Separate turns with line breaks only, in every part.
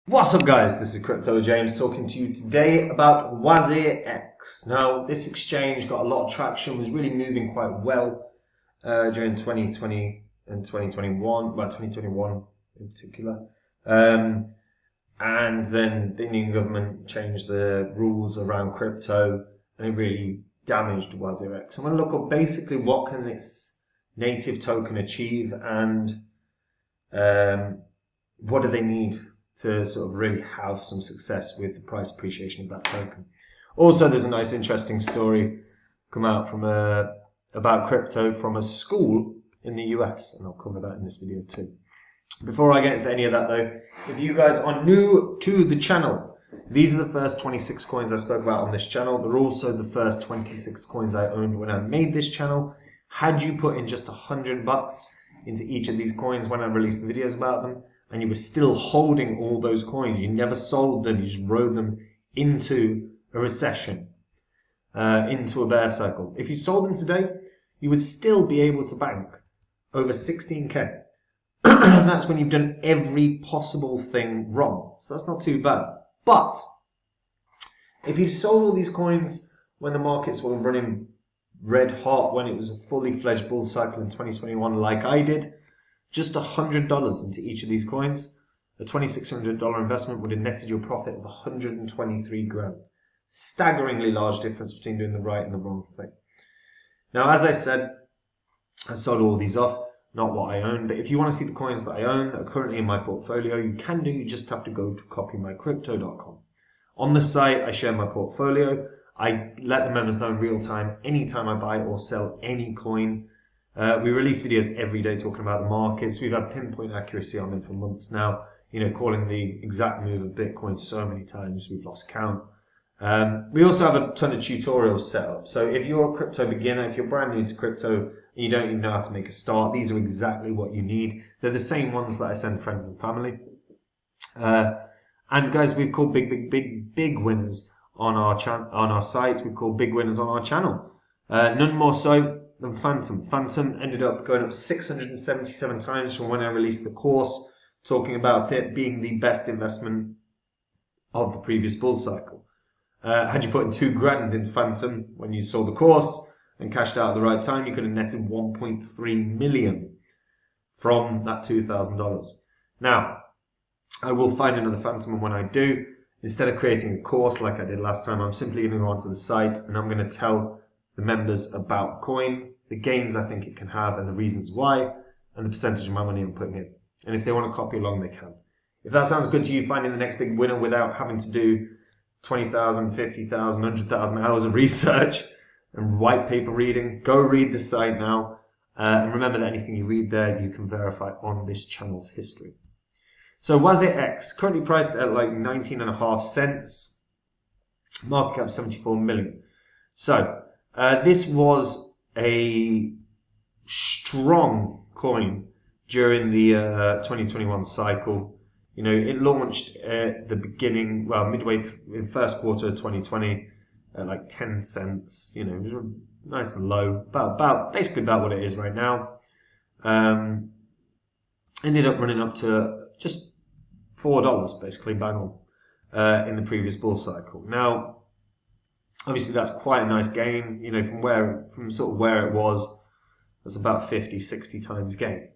What's up guys, this is Crypto James talking to you today about WazirX. Now this exchange got a lot of traction, was really moving quite well during 2020 and 2021, well 2021 in particular. And then the Indian government changed the rules around crypto and it really damaged WazirX. I'm going to look up basically what can its native token achieve and what do they need to sort of really have some success with the price appreciation of that token. Also, there's a nice interesting story come out from about crypto from a school in the US, and I'll cover that in this video too. Before I get into any of that though, if you guys are new to the channel, these are the first 26 coins I spoke about on this channel. They're also the first 26 coins I owned when I made this channel. Had you put in just $100 into each of these coins when I released the videos about them, and you were still holding all those coins, you never sold them, you just rode them into a recession, into a bear cycle. If you sold them today, you would still be able to bank over 16k. That's when you've done every possible thing wrong. So that's not too bad. But if you sold all these coins when the markets were running red hot, when it was a fully fledged bull cycle in 2021 like I did, just $100 into each of these coins, a $2,600 investment would have netted you a profit of 123 grand. Staggeringly large difference between doing the right and the wrong thing. Now, as I said, I sold all these off, not what I own, but if you want to see the coins that I own that are currently in my portfolio, you can do. You just have to go to copymycrypto.com. On the site, I share my portfolio. I let the members know in real time anytime I buy or sell any coin. We release videos every day talking about the markets. We've had pinpoint accuracy on them for months now, calling the exact move of Bitcoin so many times we've lost count. We also have a ton of tutorials set up. So if you're a crypto beginner, if you're brand new to crypto and you don't even know how to make a start, these are exactly what you need. They're the same ones that I send friends and family. And guys, we've called big winners on our site. We've called big winners on our channel. None more so than Phantom. Phantom ended up going up 677 times from when I released the course, talking about it being the best investment of the previous bull cycle. Had you put in 2 grand into Phantom when you saw the course and cashed out at the right time, you could have netted 1.3 million from that $2,000. Now, I will find another Phantom, and when I do, instead of creating a course like I did last time, I'm simply going to go onto the site and I'm going to tell the members about the coin, the gains I think it can have and the reasons why, and the percentage of my money I'm putting in. And if they want to copy along, they can. If that sounds good to you, finding the next big winner without having to do 20,000, 50,000, 100,000 hours of research and white paper reading, go read the site now. And remember that anything you read there, you can verify on this channel's history. So WazirX, currently priced at like 19.5 cents, market cap 74 million. So this was a strong coin during the 2021 cycle. It launched at the beginning, midway through, in first quarter of 2020 at like 10 cents. It was nice and low, basically about what it is right now. Ended up running up to just $4, basically bang on, in the previous bull cycle. Now, obviously that's quite a nice gain, from sort of where it was, that's about 50, 60 times gain.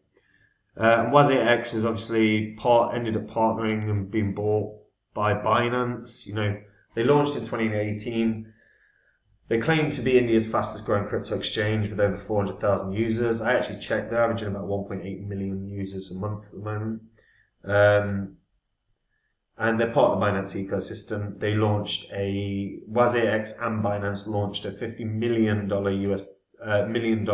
And WazirX was obviously ended up partnering and being bought by Binance. They launched in 2018. They claim to be India's fastest growing crypto exchange with over 400,000 users. I actually checked, they're averaging about 1.8 million users a month at the moment. And they're part of the Binance ecosystem. They launched WazirX and Binance launched a $50 million million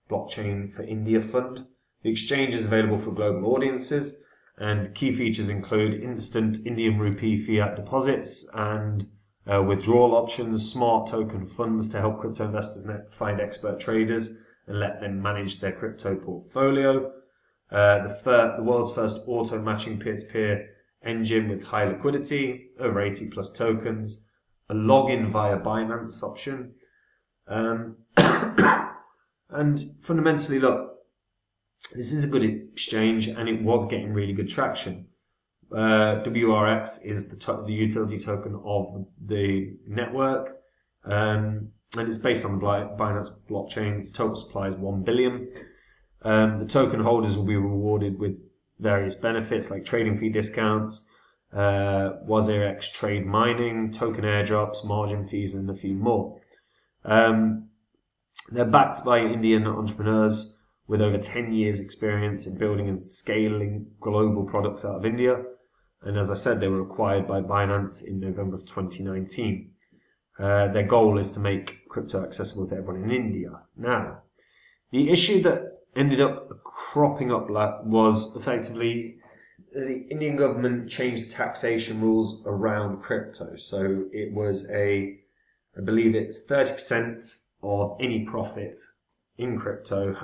blockchain for India fund. The exchange is available for global audiences, and key features include instant Indian rupee fiat deposits and withdrawal options, smart token funds to help crypto investors find expert traders and let them manage their crypto portfolio. The world's first auto matching peer-to-peer engine with high liquidity, over 80 plus tokens, a login via Binance option, and fundamentally, look, this is a good exchange and it was getting really good traction. WRX is the utility token of the network, and it's based on the Binance blockchain. Its total supply is 1 billion. The token holders will be rewarded with various benefits like trading fee discounts, WazirX trade mining, token airdrops, margin fees, and a few more. They're backed by Indian entrepreneurs with over 10 years experience in building and scaling global products out of India. And as I said, they were acquired by Binance in November of 2019. Their goal is to make crypto accessible to everyone in India. Now, the issue that ended up cropping up was effectively the Indian government changed taxation rules around crypto. So it was I believe it's 30% of any profit in crypto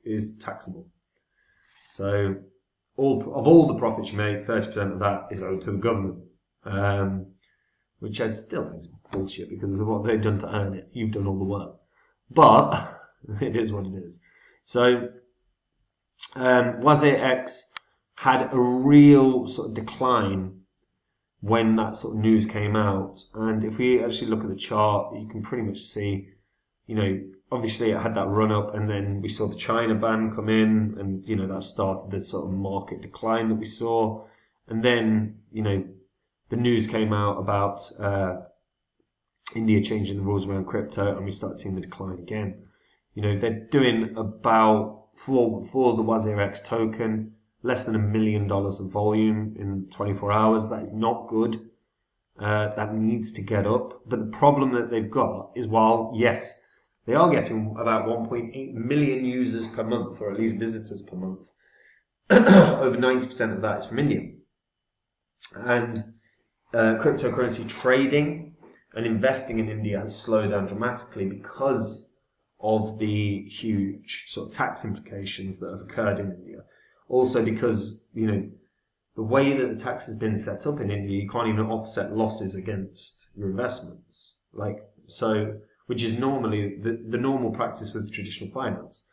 is taxable. So all the profits you make, 30% of that is owed to the government, which I still think is bullshit because of what they've done to earn it. You've done all the work, but it is what it is. So WazirX had a real sort of decline when that sort of news came out, and if we actually look at the chart, you can pretty much see, obviously it had that run up, and then we saw the China ban come in, and that started the sort of market decline that we saw. And then the news came out about India changing the rules around crypto, and we started seeing the decline again. They're doing about for the WazirX token less than $1 million of volume in 24 hours. That is not good. That needs to get up. But the problem that they've got is, while yes, they are getting about 1.8 million users per month, or at least visitors per month, over 90% of that is from India. And cryptocurrency trading and investing in India has slowed down dramatically because of the huge sort of tax implications that have occurred in India. Also because, the way that the tax has been set up in India, you can't even offset losses against your investments. Which is normally the normal practice with traditional finance.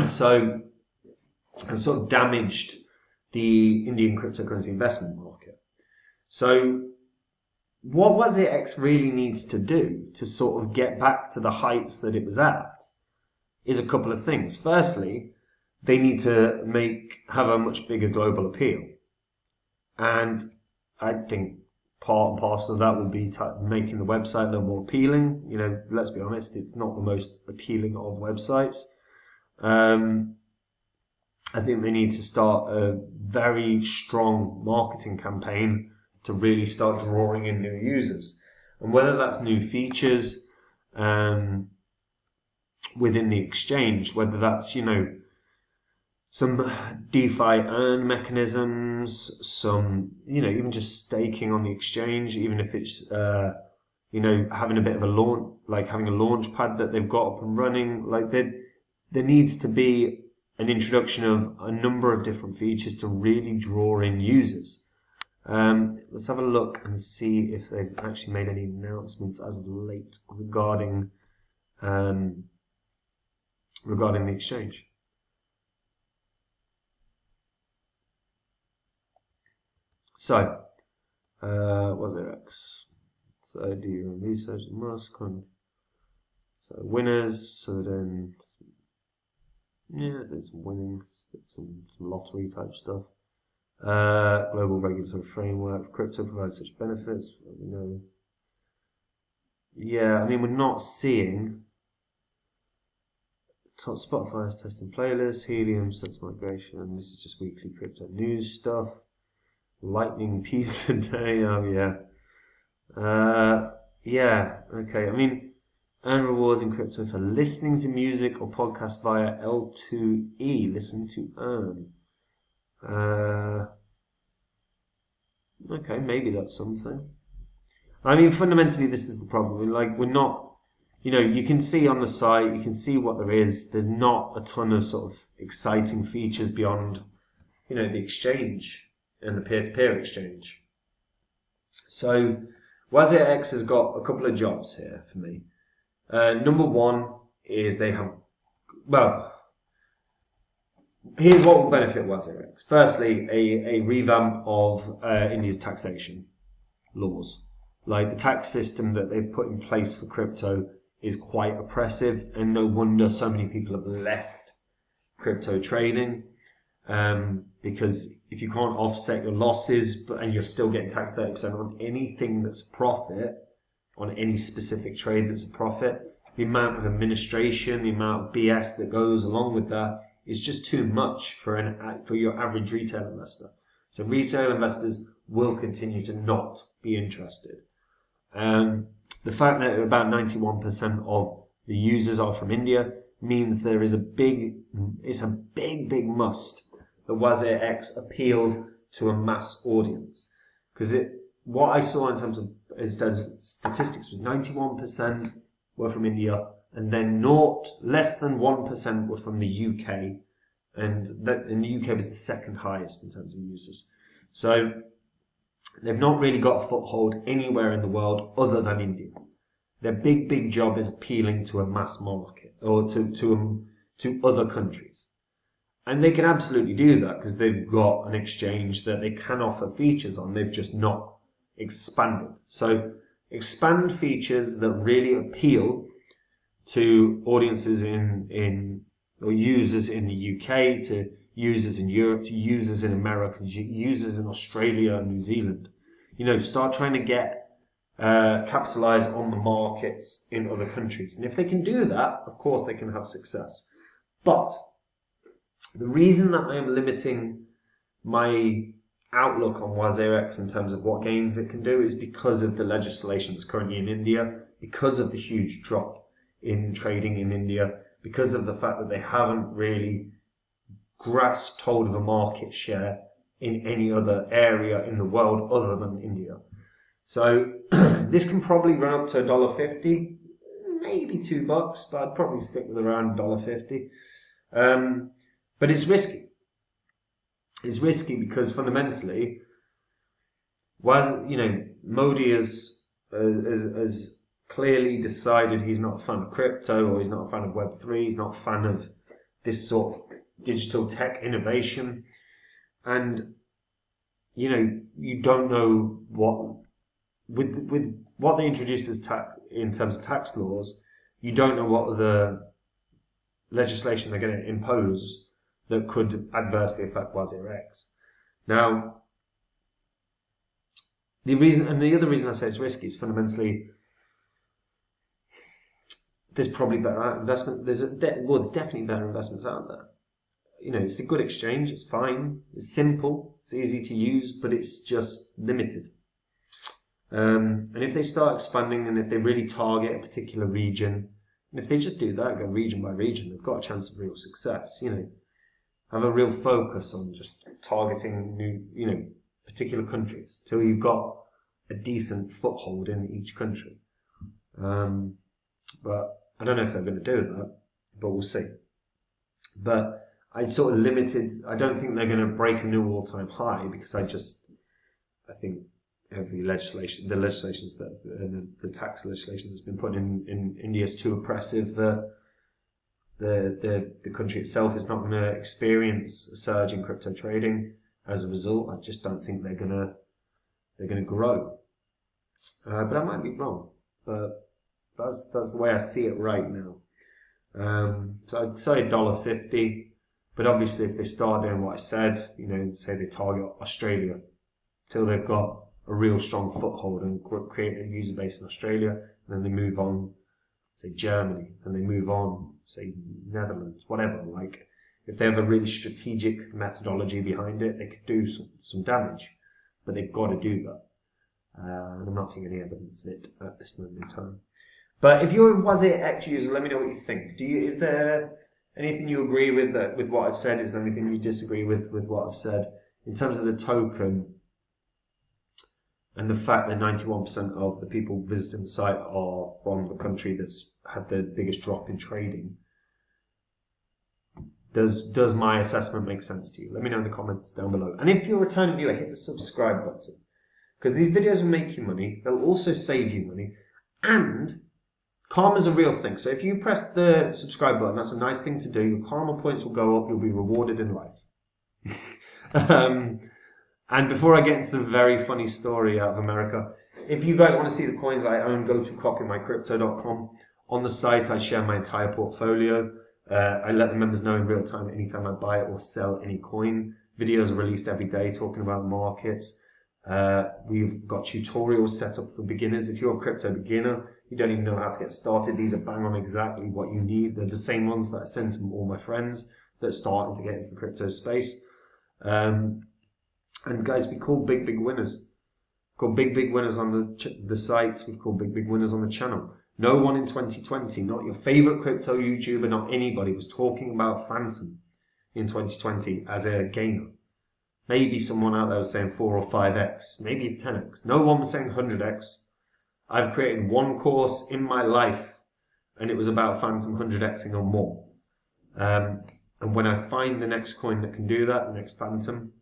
So it sort of damaged the Indian cryptocurrency investment market. So what WazirX really needs to do to sort of get back to the heights that it was at is a couple of things. Firstly, they need to have a much bigger global appeal. And I think part and parcel of that will be making the website a little more appealing. Let's be honest, it's not the most appealing of websites. I think they need to start a very strong marketing campaign to really start drawing in new users. And whether that's new features within the exchange, whether that's, some DeFi earn mechanisms, some, even just staking on the exchange, even if it's, having a bit of a launch, like having a launch pad that they've got up and running. Like there needs to be an introduction of a number of different features to really draw in users. Let's have a look and see if they've actually made any announcements as of late regarding the exchange. So, WazirX. So, do your own research and must. So, winners. So then, there's some winnings, some lottery type stuff. Global regulatory framework. Crypto provides such benefits. Yeah, we're not seeing. Top Spotify is testing playlists. Helium sets migration. And this is just weekly crypto news stuff. Lightning piece a day. Oh yeah. Okay. Earn rewards in crypto for listening to music or podcasts via L2E. Listen to earn. Okay, maybe that's something. Fundamentally, this is the problem. We're not. You can see on the site. You can see what there is. There's not a ton of sort of exciting features beyond, the exchange and the peer-to-peer exchange. So WazirX has got a couple of jobs here for me. Number one is they have, here's what will benefit WazirX. Firstly, a revamp of India's taxation laws. Like the tax system that they've put in place for crypto is quite oppressive, and no wonder so many people have left crypto trading. Because if you can't offset your losses and you're still getting taxed 30% on anything that's a profit, on any specific trade that's a profit, the amount of administration, the amount of BS that goes along with that is just too much for your average retail investor. So retail investors will continue to not be interested. The fact that about 91% of the users are from India means it's a big must that WazirX appeal to a mass audience. Because what I saw in terms of statistics was 91% were from India, and then less than 1% were from the UK, and the UK was the second highest in terms of users. So they've not really got a foothold anywhere in the world other than India. Their big job is appealing to a mass market, or to other countries. And they can absolutely do that because they've got an exchange that they can offer features on. They've just not expanded. So expand features that really appeal to audiences or users in the UK, to users in Europe, to users in America, to users in Australia and New Zealand. Start trying to capitalize on the markets in other countries. And if they can do that, of course they can have success. But the reason that I am limiting my outlook on WazirX in terms of what gains it can do is because of the legislation that's currently in India, because of the huge drop in trading in India, because of the fact that they haven't really grasped hold of a market share in any other area in the world other than India. So this can probably run up to $1.50, maybe $2, but I'd probably stick with around $1.50. But it's risky. It's risky because fundamentally, Modi has clearly decided he's not a fan of crypto, or he's not a fan of Web3, he's not a fan of this sort of digital tech innovation. And, you don't know with what they introduced as in terms of tax laws, you don't know what the legislation they're going to impose that could adversely affect WazirX. Now, the other reason I say it's risky is fundamentally there's probably better investment. There's definitely better investments out there. It's a good exchange. It's fine. It's simple. It's easy to use, but it's just limited. And if they start expanding, and if they really target a particular region, and if they just do that, go region by region, they've got a chance of real success. Have a real focus on just targeting new, particular countries till you've got a decent foothold in each country. But I don't know if they're going to do that, but we'll see. But I sort of limited. I don't think they're going to break a new all-time high because I think the tax legislation that's been put in India is too oppressive. The country itself is not going to experience a surge in crypto trading as a result. I just don't think they're going to grow. But I might be wrong. But that's the way I see it right now. So I'd say $1.50. But obviously, if they start doing what I said, say they target Australia till they've got a real strong foothold and create a user base in Australia, and then they move on, say Germany, and they move on, say Netherlands, whatever. Like, if they have a really strategic methodology behind it, they could do some damage, but they've got to do that. And I'm not seeing any evidence of it at this moment in time. But if you're a WazirX user, let me know what you think. Is there anything you agree with what I've said? Is there anything you disagree with what I've said in terms of the token and the fact that 91% of the people visiting the site are from the country that's had the biggest drop in trading? Does my assessment make sense to you? Let me know in the comments down below. And if you're a returning viewer, hit the subscribe button, because these videos will make you money. They'll also save you money, and Karma's a real thing. So if you press the subscribe button, that's a nice thing to do. Your karma points will go up. You'll be rewarded in life. And before I get into the very funny story out of America, if you guys want to see the coins I own, go to copymycrypto.com. On the site, I share my entire portfolio. I let the members know in real time anytime I buy or sell any coin. Videos are released every day talking about the markets. We've got tutorials set up for beginners. If you're a crypto beginner, you don't even know how to get started, these are bang on exactly what you need. They're the same ones that I sent to all my friends that are starting to get into the crypto space. And guys, we call big winners. We've called big winners on the site. We've called big winners on the channel. No one in 2020, not your favorite crypto YouTuber, not anybody, was talking about Phantom in 2020 as a gainer. Maybe someone out there was saying 4 or 5x, maybe 10x. No one was saying 100x. I've created one course in my life, and it was about Phantom 100xing or more. And when I find the next coin that can do that, the next Phantom,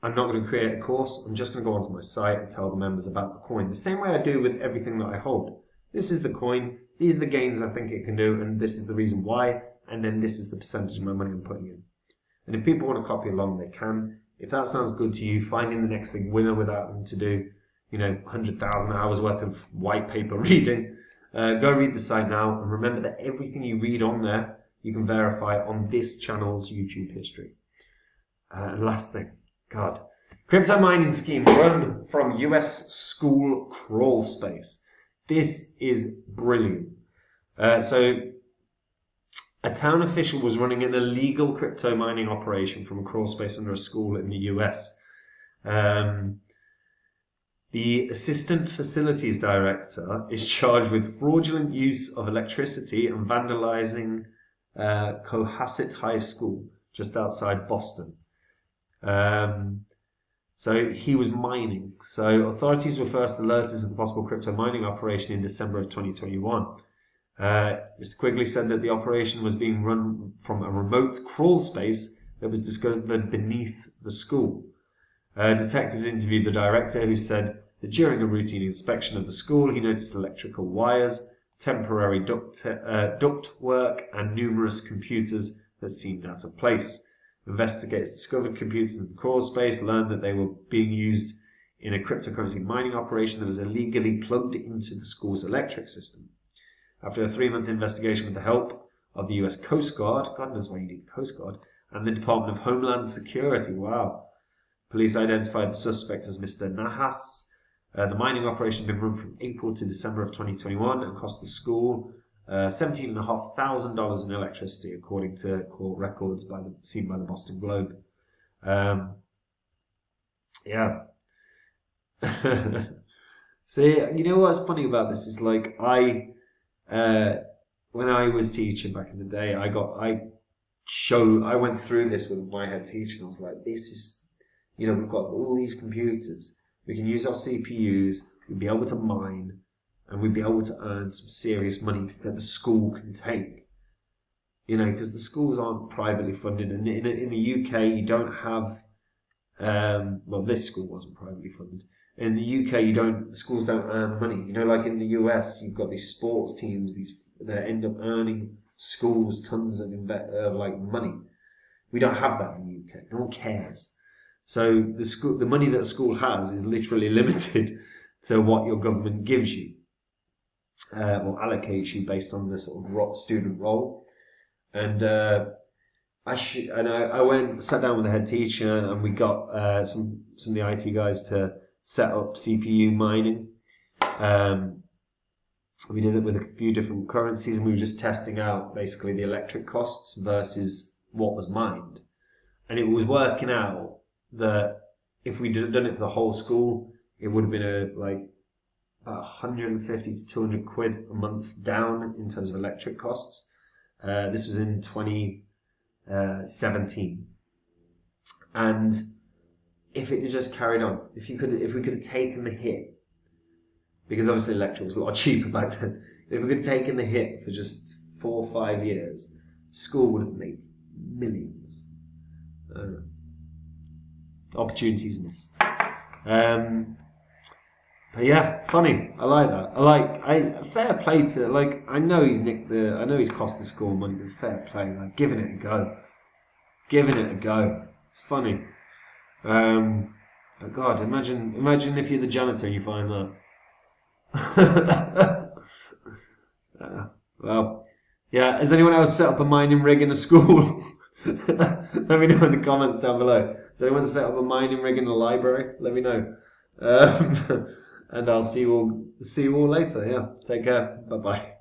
I'm not going to create a course. I'm just going to go onto my site and tell the members about the coin. The same way I do with everything that I hold. This is the coin, these are the gains I think it can do, and this is the reason why, and then this is the percentage of my money I'm putting in. And if people want to copy along, they can. If that sounds good to you, finding the next big winner without them to do, 100,000 hours worth of white paper reading, go read the site now, and remember that everything you read on there, you can verify on this channel's YouTube history. And last thing, God, crypto mining scheme run from US school crawl space. This is brilliant. So a town official was running an illegal crypto mining operation from a crawl space under a school in the US. The assistant facilities director is charged with fraudulent use of electricity and vandalizing Cohasset High School just outside Boston. So he was mining. So authorities were first alerted of the possible crypto mining operation in December of 2021. Mr. Quigley said that the operation was being run from a remote crawl space that was discovered beneath the school. Detectives interviewed the director, who said that during a routine inspection of the school, he noticed electrical wires, temporary duct work, and numerous computers that seemed out of place. Investigators discovered computers in the crawl space, learned that they were being used in a cryptocurrency mining operation that was illegally plugged into the school's electric system. After a 3-month investigation with the help of the US Coast Guard, God knows why you need the Coast Guard, and the Department of Homeland Security, wow, police identified the suspect as Mr. Nahas. The mining operation had been run from April to December of 2021 and cost the school $17,500 in electricity, according to court records seen by the Boston Globe. Yeah. See, you know what's funny about this is, like, when I was teaching back in the day, I went through this with my head teacher, and I was like, this is, we've got all these computers, we can use our CPUs, we'd be able to mine, and we'd be able to earn some serious money that the school can take. Because the schools aren't privately funded, and in the UK you don't have, this school wasn't privately funded. In the UK, schools don't earn money. Like in the US, you've got these sports teams, that end up earning schools tons of money. We don't have that in the UK. No one cares. So the money that a school has is literally limited to what your government gives you, or allocates you based on the sort of student role. And I sat down with the head teacher, and we got some of the IT guys to set up CPU mining. We did it with a few different currencies, and we were just testing out basically the electric costs versus what was mined. And it was working out that if we'd done it for the whole school, it would have been about 150 to 200 quid a month down in terms of electric costs. This was in 2017. And if it had just carried on, if we could have taken the hit, because obviously electric was a lot cheaper back then, if we could have taken the hit for just 4 or 5 years, school would have made millions. Opportunities missed. But yeah, funny. I like that. Fair play to, like, I know he's cost the school money, but fair play, like, giving it a go. Giving it a go. It's funny. But God, imagine if you're the janitor and you find that. Well, yeah. Has anyone else set up a mining rig in a school? Let me know in the comments down below. Has anyone set up a mining rig in a library? Let me know. And I'll see you all later. Yeah. Take care. Bye bye.